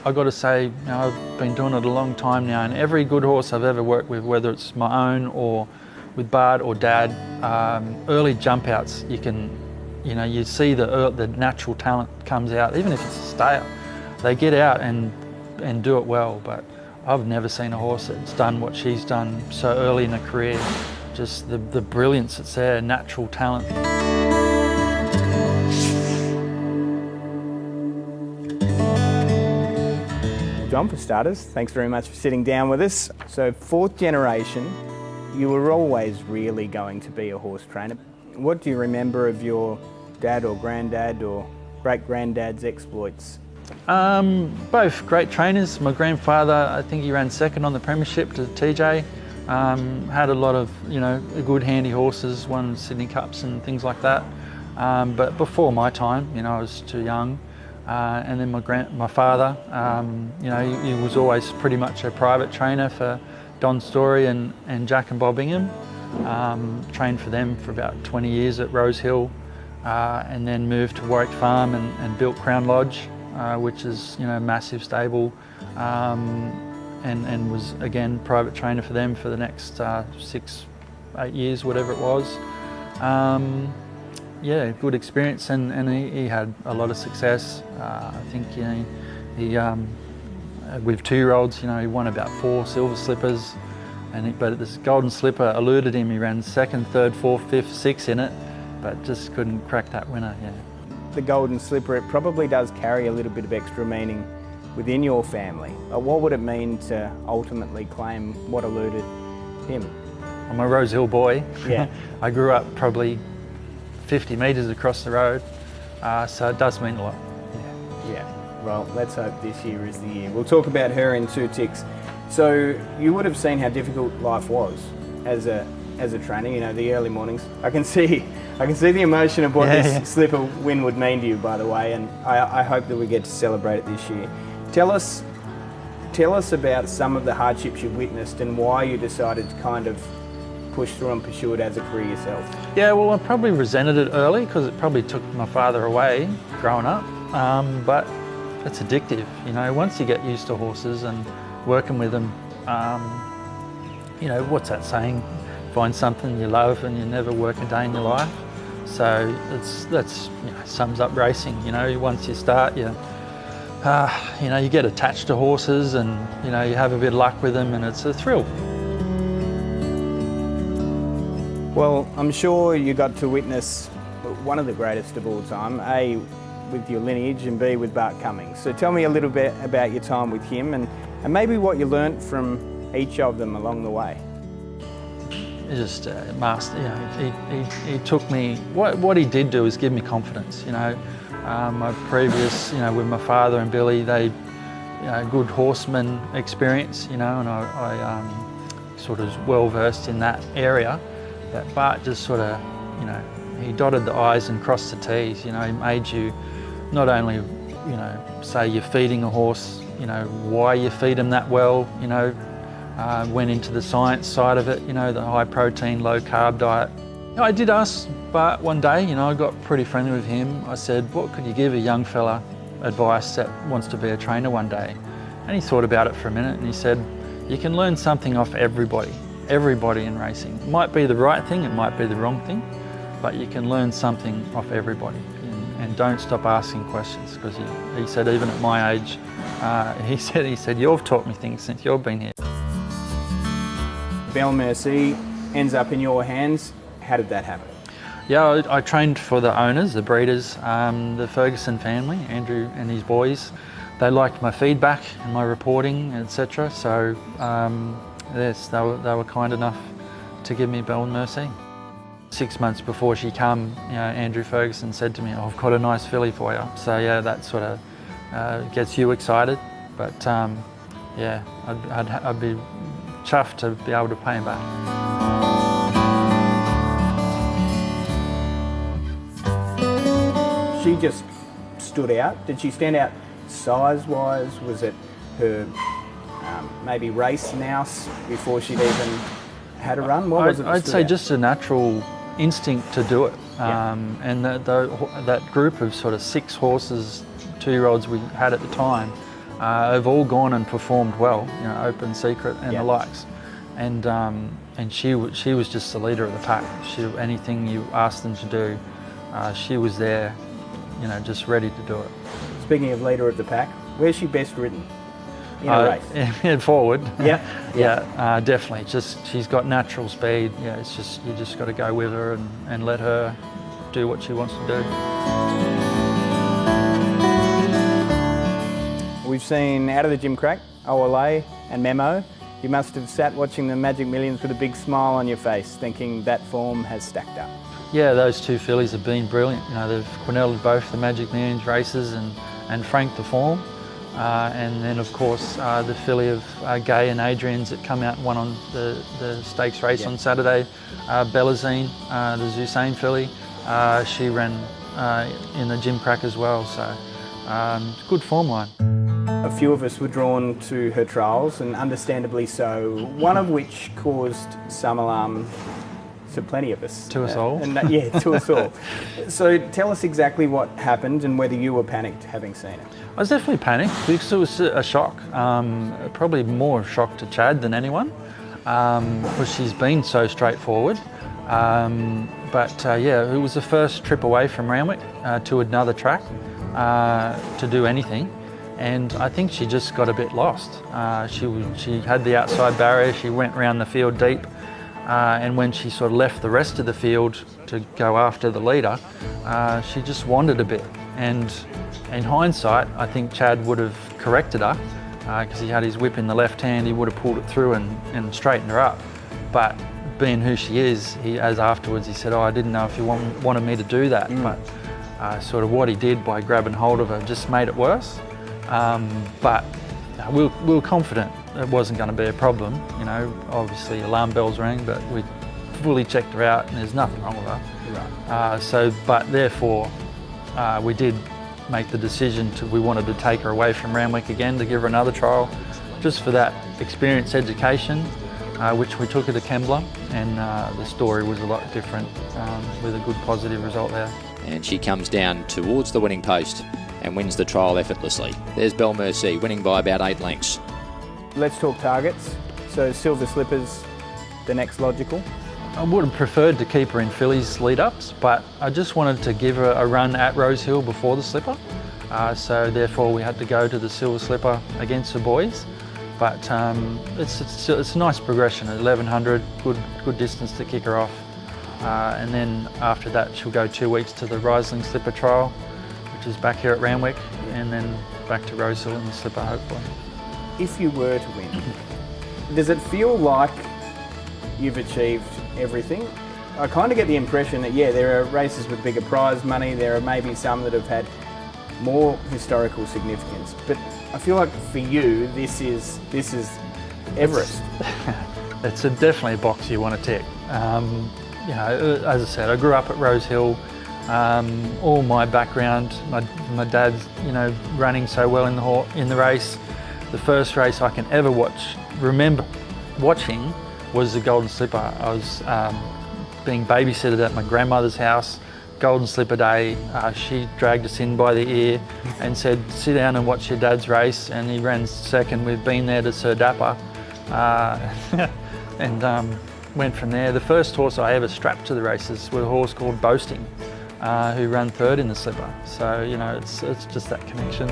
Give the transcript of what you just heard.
I've got to say, I've been doing it a long time now, and every good horse I've ever worked with, whether it's my own or with Bart or Dad, early jump outs, you see the natural talent comes out, even if it's a stayer. They get out and do it well, but I've never seen a horse that's done what she's done so early in her career. Just the brilliance that's there, natural talent. John, for starters, thanks very much for sitting down with us. So, fourth generation, you were always really going to be a horse trainer. What do you remember of your dad or granddad or great-granddad's exploits? Both great trainers. My grandfather, I think he ran second on the premiership to TJ. Had a lot of, good handy horses, won Sydney Cups and things like that. But before my time, I was too young. And then my father, he was always pretty much a private trainer for Don Story and Jack and Bob Ingham. Trained for them for about 20 years at Rosehill, and then moved to Warwick Farm and built Crown Lodge, which is a massive stable, and was again private trainer for them for the next 6-8 years, whatever it was. Yeah, good experience, and he had a lot of success. I think he with 2-year-olds, he won about 4 silver slippers, but this golden slipper eluded him. He ran 2nd, 3rd, 4th, 5th, 6th in it, but just couldn't crack that winner. Yeah. The golden slipper, it probably does carry a little bit of extra meaning within your family. What would it mean to ultimately claim what eluded him? I'm a Rosehill boy. Yeah. I grew up probably 50 metres across the road, so it does mean a lot. Yeah. Well, let's hope this year is the year. We'll talk about her in 2 ticks. So you would have seen how difficult life was as a trainer. The early mornings. I can see the emotion of what this slipper win would mean to you, by the way, and I hope that we get to celebrate it this year. Tell us about some of the hardships you've witnessed and why you decided to kind of push through and pursue it as a career yourself. Yeah, well, I probably resented it early because it probably took my father away growing up, but it's addictive. Once you get used to horses and working with them, what's that saying? Find something you love and you never work a day in your life. So that's sums up racing. Once you start, you get attached to horses, and you have a bit of luck with them, and it's a thrill. Well, I'm sure you got to witness one of the greatest of all time, A, with your lineage, and B, with Bart Cummings. So tell me a little bit about your time with him and maybe what you learnt from each of them along the way. He's just a master. He took me. What he did do is give me confidence. My previous, with my father and Billy, they, good horseman experience. And I sort of was well versed in that area. But Bart just sort of, he dotted the I's and crossed the T's. He made you not only, say you're feeding a horse, why you feed him that well. Went into the science side of it, the high protein, low carb diet. I did ask Bart one day, I got pretty friendly with him. I said, what could you give a young fella advice that wants to be a trainer one day? And he thought about it for a minute and he said, you can learn something off everybody in racing. It might be the right thing, it might be the wrong thing, but you can learn something off everybody. And don't stop asking questions, because he said, even at my age, he said, you've taught me things since you've been here. Bel Merci ends up in your hands. How did that happen? Yeah, I trained for the owners, the breeders, the Ferguson family, Andrew and his boys. They liked my feedback and my reporting, etc. So yes, they were kind enough to give me Bel Merci. 6 months before she came, Andrew Ferguson said to me, I've got a nice filly for you. So yeah, that sort of gets you excited. But yeah, I'd be chuffed to be able to pay him back. She just stood out. Did she stand out size-wise? Was it her maybe race nous before she'd even had a run? What was it? I'd say just a natural instinct to do it. And that group of sort of 6 horses, 2-year-olds we had at the time, have all gone and performed well, you know, Open, Secret and the likes. And she was just the leader of the pack. Anything you asked them to do, she was there, you know, just ready to do it. Speaking of leader of the pack, where's she best ridden in a race? Forward. Yeah. Definitely. She's got natural speed. Yeah, it's just you just got to go with her and let her do what she wants to do. We've seen Out of the Gym Crack, OLA and Memo. You must have sat watching the Magic Millions with a big smile on your face, thinking that form has stacked up. Yeah, those two fillies have been brilliant. You know, they've quinelled both the Magic Millions races and franked the form. And then, of course, the filly of Gay and Adrian's that come out and won on the stakes race on Saturday, Bel Merci, the Zusain filly, she ran in the Gym Crack as well. So, good form line. A few of us were drawn to her trials, and understandably so, one of which caused some alarm to plenty of us. To us all? To us all. So tell us exactly what happened and whether you were panicked having seen it. I was definitely panicked because it was a shock, probably more shock to Chad than anyone, because she's been so straightforward. Yeah, it was the first trip away from Randwick to another track to do anything. And I think she just got a bit lost. She had the outside barrier, she went around the field deep, and when she sort of left the rest of the field to go after the leader, she just wandered a bit. And in hindsight, I think Chad would have corrected her, because he had his whip in the left hand, he would have pulled it through and straightened her up. But being who she is, as afterwards he said, "Oh, I didn't know if you wanted me to do that." But sort of what he did by grabbing hold of her just made it worse. But we were confident it wasn't going to be a problem. You know, obviously alarm bells rang, but we fully checked her out and there's nothing wrong with her. But therefore, we did make the decision we wanted to take her away from Randwick again to give her another trial, just for that experience education, which we took her to Kembla, and the story was a lot different, with a good positive result there. And she comes down towards the winning post and wins the trial effortlessly. There's Bel Merci, winning by about 8 lengths. Let's talk targets. So Silver Slipper's the next logical. I would have preferred to keep her in fillies lead-ups, but I just wanted to give her a run at Rosehill before the Slipper. So therefore we had to go to the Silver Slipper against the boys. But it's a nice progression at 1100, good distance to kick her off. And then after that she'll go 2 weeks to the Rosehill Slipper trial, which is back here at Randwick, and then back to Rosehill in the Slipper hopefully. If you were to win, does it feel like you've achieved everything? I kind of get the impression that, yeah, there are races with bigger prize money, there are maybe some that have had more historical significance, but I feel like for you, this is Everest. It's definitely a box you want to tick. You know, as I said, I grew up at Rosehill. All my background, my dad's, you know, running so well in the race. The first race I can ever remember watching was the Golden Slipper. I was being babysitted at my grandmother's house, Golden Slipper Day. She dragged us in by the ear and said, "Sit down and watch your dad's race," and he ran second. We've been there to Sir Dapper, and went from there. The first horse I ever strapped to the races was a horse called Boasting, who ran third in the Slipper. So, you know, it's just that connection.